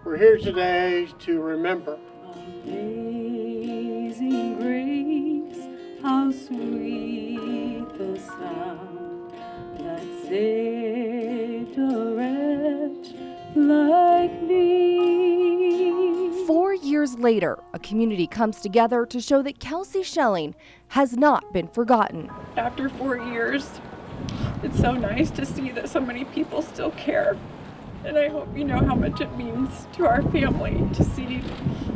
We're here today to remember. Amazing grace, how sweet the sound that saved a wretch like me. 4 years later, a community comes together to show that Kelsie Schelling has not been forgotten. After 4 years, it's so nice to see that so many people still care. And I hope you know how much it means to our family to see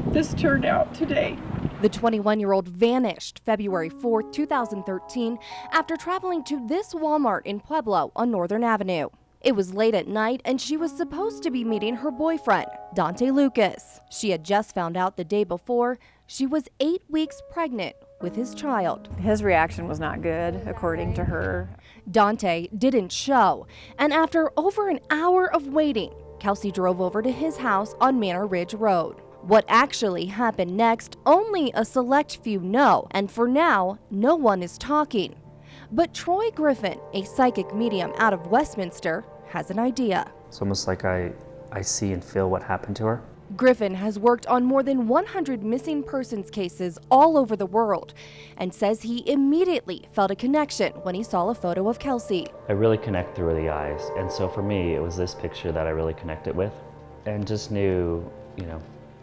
this turn out today. The 21-year-old vanished February 4, 2013, after traveling to this Walmart in Pueblo on Northern Avenue. It was late at night, and she was supposed to be meeting her boyfriend, Dante Lucas. She had just found out the day before she was 8 weeks pregnant with his child. His reaction was not good, according to her. Dante didn't show, and after over an hour of waiting, Kelsie drove over to his house on Manor Ridge Road. What actually happened next, only a select few know, and for now, no one is talking. But Troy Griffin, a psychic medium out of Westminster, has an idea. It's almost like I see and feel what happened to her. Griffin has worked on more than 100 missing persons cases all over the world and says he immediately felt a connection when he saw a photo of Kelsie. I really connect through the eyes, and so for me, it was this picture that I really connected with and just knew,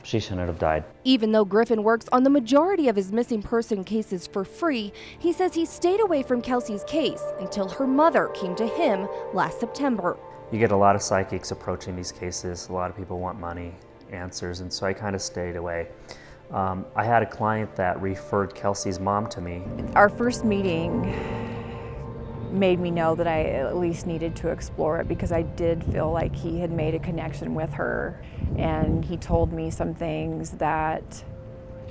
she shouldn't have died. Even though Griffin works on the majority of his missing person cases for free, he says he stayed away from Kelsie's case until her mother came to him last September. You get a lot of psychics approaching these cases. A lot of people want money, answers, and so I kind of stayed away. I had a client that referred Kelsie's mom to me. Our first meeting made me know that I at least needed to explore it, because I did feel like he had made a connection with her, and he told me some things that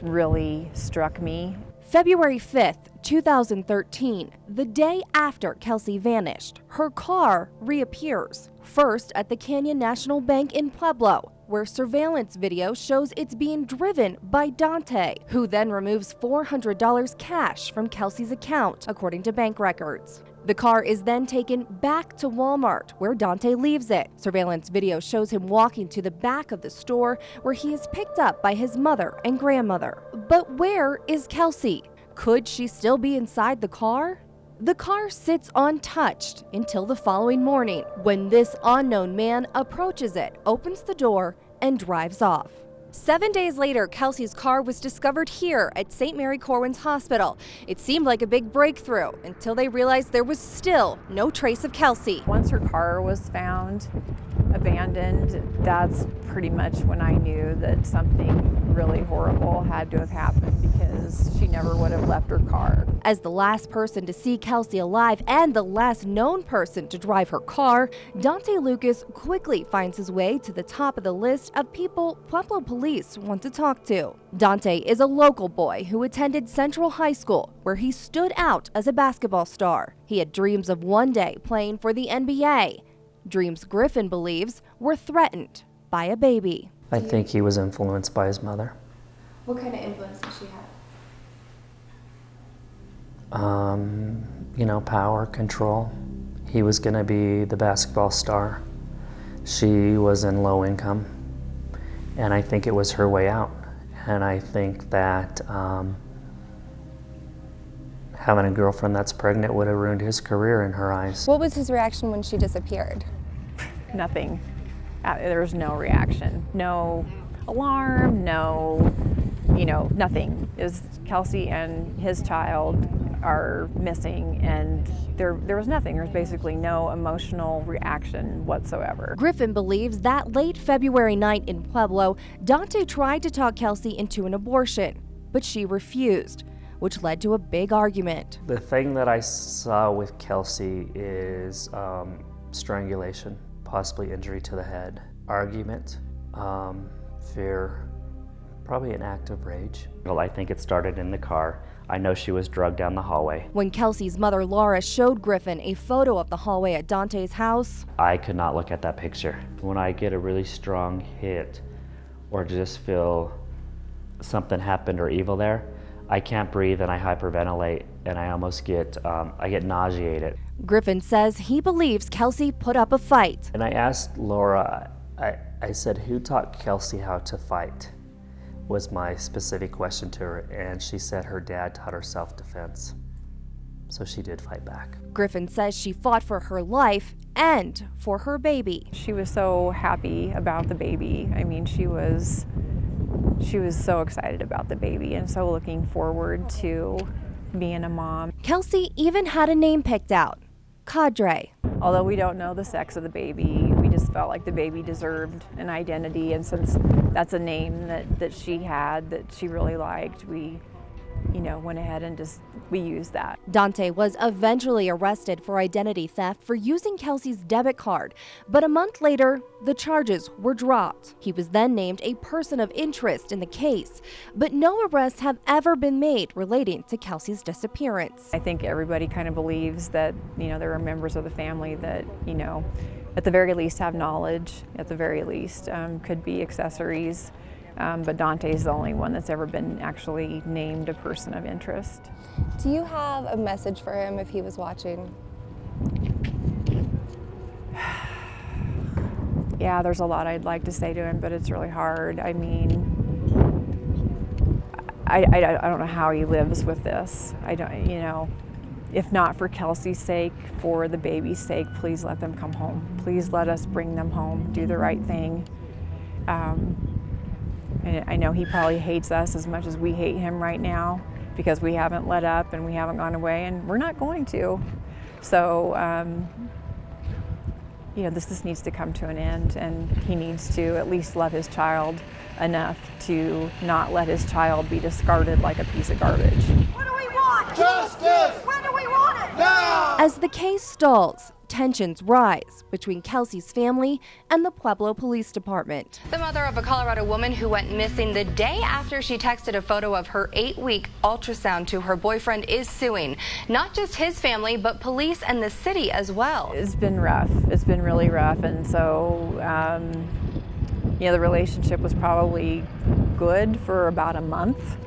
really struck me. February 5th, 2013, the day after Kelsie vanished, her car reappears. First at the Canyon National Bank in Pueblo, where surveillance video shows it's being driven by Dante, who then removes $400 cash from Kelsie's account, according to bank records. The car is then taken back to Walmart, where Dante leaves it. Surveillance video shows him walking to the back of the store, where he is picked up by his mother and grandmother. But where is Kelsie? Could she still be inside the car? The car sits untouched until the following morning, when this unknown man approaches it, opens the door, and drives off. 7 days later, Kelsie's car was discovered here at St. Mary Corwin's Hospital. It seemed like a big breakthrough until they realized there was still no trace of Kelsie. Once her car was found abandoned, that's pretty much when I knew that something really horrible had to have happened, because she never would have left her car. As the last person to see Kelsie alive and the last known person to drive her car, Dante Lucas quickly finds his way to the top of the list of people Pueblo police want to talk to. Dante is a local boy who attended Central High School, where he stood out as a basketball star. He had dreams of one day playing for the NBA. Dreams Griffin believes were threatened by a baby. I think he was influenced by his mother. What kind of influence did she have? Power, control. He was going to be the basketball star. She was in low income, and I think it was her way out. And I think that having a girlfriend that's pregnant would have ruined his career in her eyes. What was his reaction when she disappeared? Nothing. There was no reaction, no alarm, no, nothing. Kelsie and his child are missing, and there was nothing. There's basically no emotional reaction whatsoever. Griffin believes that late February night in Pueblo, Dante tried to talk Kelsie into an abortion, but she refused, which led to a big argument. The thing that I saw with Kelsie is strangulation, possibly injury to the head, argument, fear, probably an act of rage. Well, I think it started in the car. I know she was drugged down the hallway. When Kelsie's mother, Laura, showed Griffin a photo of the hallway at Dante's house, I could not look at that picture. When I get a really strong hit or just feel something happened or evil there, I can't breathe and I hyperventilate and I almost get nauseated. Griffin says he believes Kelsie put up a fight. And I asked Laura, I said, who taught Kelsie how to fight? Was my specific question to her, and she said her dad taught her self-defense. So she did fight back. Griffin says she fought for her life and for her baby. She was so happy about the baby. I mean, she was so excited about the baby and so looking forward to being a mom. Kelsie even had a name picked out, Cadre. Although we don't know the sex of the baby, we just felt like the baby deserved an identity, and since that's a name that she had, that she really liked, we went ahead and we used that. Dante was eventually arrested for identity theft for using Kelsie's debit card, but a month later, the charges were dropped. He was then named a person of interest in the case, but no arrests have ever been made relating to Kelsie's disappearance. I think everybody kind of believes that, there are members of the family that, at the very least have knowledge, at the very least could be accessories. But Dante's the only one that's ever been actually named a person of interest. Do you have a message for him if he was watching? Yeah, there's a lot I'd like to say to him, but it's really hard. I mean, I don't know how he lives with this. I don't, if not for Kelsie's sake, for the baby's sake, please let them come home. Please let us bring them home, do the right thing. I know he probably hates us as much as we hate him right now because we haven't let up and we haven't gone away, and we're not going to. So, this just needs to come to an end, and he needs to at least love his child enough to not let his child be discarded like a piece of garbage. What do we want? Justice! When do we want it? Now! As the case stalls, tensions rise between Kelsie's family and the Pueblo Police Department. The mother of a Colorado woman who went missing the day after she texted a photo of her 8-week ultrasound to her boyfriend is suing not just his family, but police and the city as well. It's been rough. It's been really rough, and so the relationship was probably good for about a month,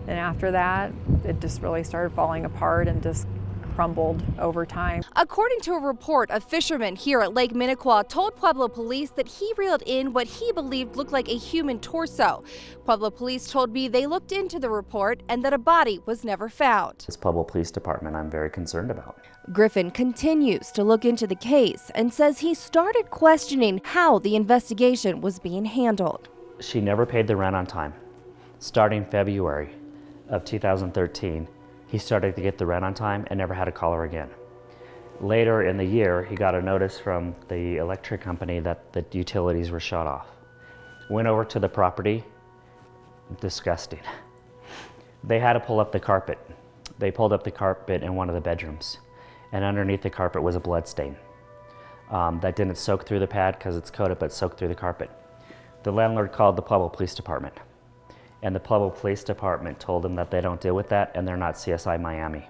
and after that it just really started falling apart and just crumbled over time. According to a report, a fisherman here at Lake Minnequa told Pueblo police that he reeled in what he believed looked like a human torso. Pueblo police told me they looked into the report and that a body was never found. This Pueblo Police Department I'm very concerned about. Griffin continues to look into the case and says he started questioning how the investigation was being handled. She never paid the rent on time. Starting February of 2013, he started to get the rent on time and never had to call her again. Later in the year, he got a notice from the electric company that the utilities were shut off. Went over to the property, disgusting. They had to pull up the carpet. They pulled up the carpet in one of the bedrooms, and underneath the carpet was a blood stain. That didn't soak through the pad because it's coated, but soaked through the carpet. The landlord called the Pueblo Police Department. And the Pueblo Police Department told them that they don't deal with that and they're not CSI Miami.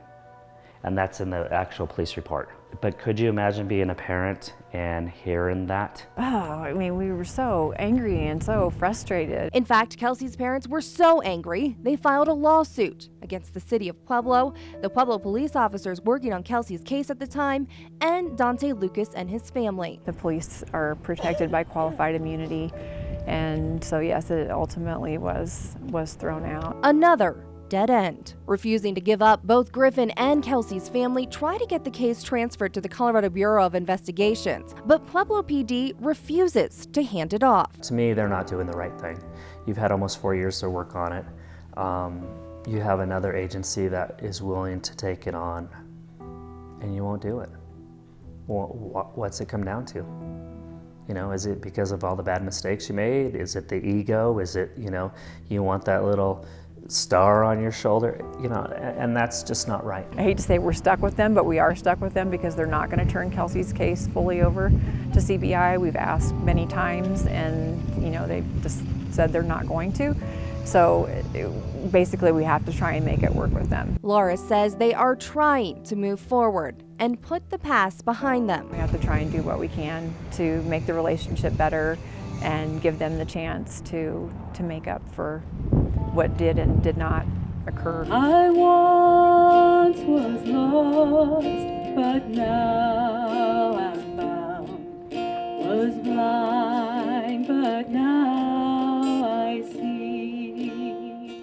And that's in the actual police report. But could you imagine being a parent and hearing that? Oh, I mean, we were so angry and so frustrated. In fact, Kelsie's parents were so angry, they filed a lawsuit against the city of Pueblo, the Pueblo police officers working on Kelsie's case at the time, and Dante Lucas and his family. The police are protected by qualified immunity. And so, yes, it ultimately was thrown out. Another dead end. Refusing to give up, both Griffin and Kelsie's family try to get the case transferred to the Colorado Bureau of Investigations, but Pueblo PD refuses to hand it off. To me, they're not doing the right thing. You've had almost 4 years to work on it. You have another agency that is willing to take it on, and you won't do it. What's it come down to? Is it because of all the bad mistakes you made? Is it the ego? Is it, you want that little star on your shoulder? And that's just not right. I hate to say we're stuck with them, but we are stuck with them because they're not going to turn Kelsie's case fully over to CBI. We've asked many times, and, they've just said they're not going to. So basically we have to try and make it work with them. Laura says they are trying to move forward and put the past behind them. We have to try and do what we can to make the relationship better and give them the chance to make up for what did and did not occur. I once was lost, but now I'm found. Was blind,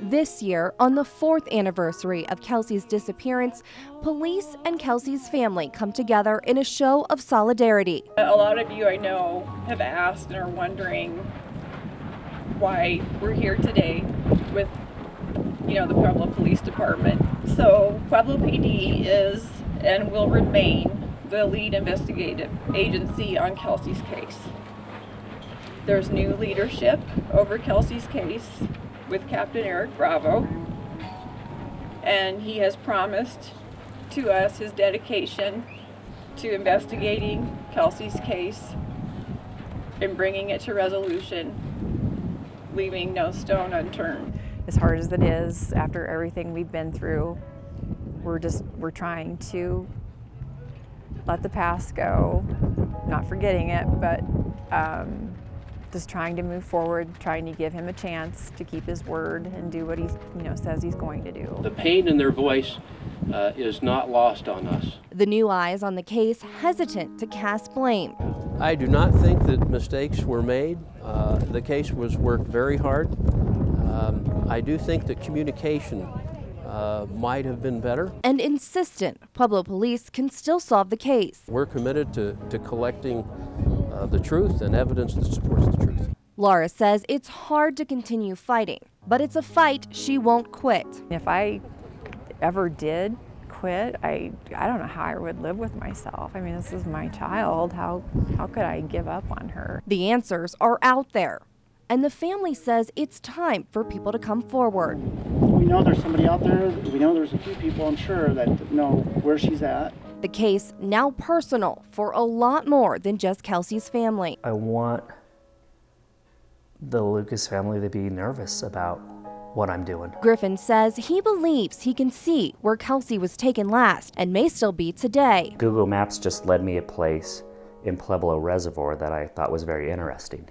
This year, on the 4th anniversary of Kelsie's disappearance, police and Kelsie's family come together in a show of solidarity. A lot of you I know have asked and are wondering why we're here today with, the Pueblo Police Department. So Pueblo PD is and will remain the lead investigative agency on Kelsie's case. There's new leadership over Kelsie's case with Captain Eric Bravo, and he has promised to us his dedication to investigating Kelsie's case and bringing it to resolution, leaving no stone unturned. As hard as it is, after everything we've been through, we're trying to let the past go, not forgetting it, but just trying to move forward, trying to give him a chance to keep his word and do what he says he's going to do. The pain in their voice is not lost on us. The new eyes on the case hesitant to cast blame. I do not think that mistakes were made. The case was worked very hard. I do think that communication might have been better. And insistent Pueblo police can still solve the case. We're committed to collecting the truth and evidence that supports the truth. Laura says it's hard to continue fighting, but it's a fight she won't quit. If I ever did quit, I don't know how I would live with myself. I mean, this is my child. How could I give up on her? The answers are out there, and the family says it's time for people to come forward. We know there's somebody out there. We know there's a few people, I'm sure, that know where she's at. The case now personal for a lot more than just Kelsie's family. I want the Lucas family to be nervous about what I'm doing. Griffin says he believes he can see where Kelsie was taken last and may still be today. Google Maps just led me a place in Pueblo Reservoir that I thought was very interesting.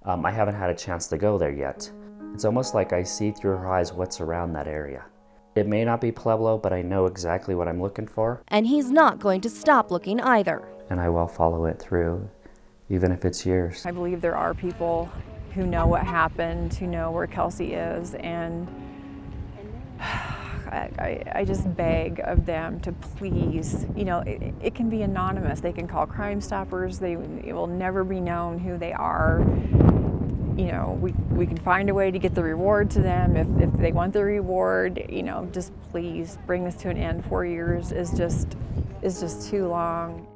I haven't had a chance to go there yet. It's almost like I see through her eyes what's around that area. It may not be Pueblo, but I know exactly what I'm looking for. And he's not going to stop looking either. And I will follow it through, even if it's years. I believe there are people who know what happened, who know where Kelsie is, and I just beg of them to please, it can be anonymous. They can call Crime Stoppers. It will never be known who they are. We can find a way to get the reward to them if they want the reward. Just please bring this to an end. 4 years is just too long.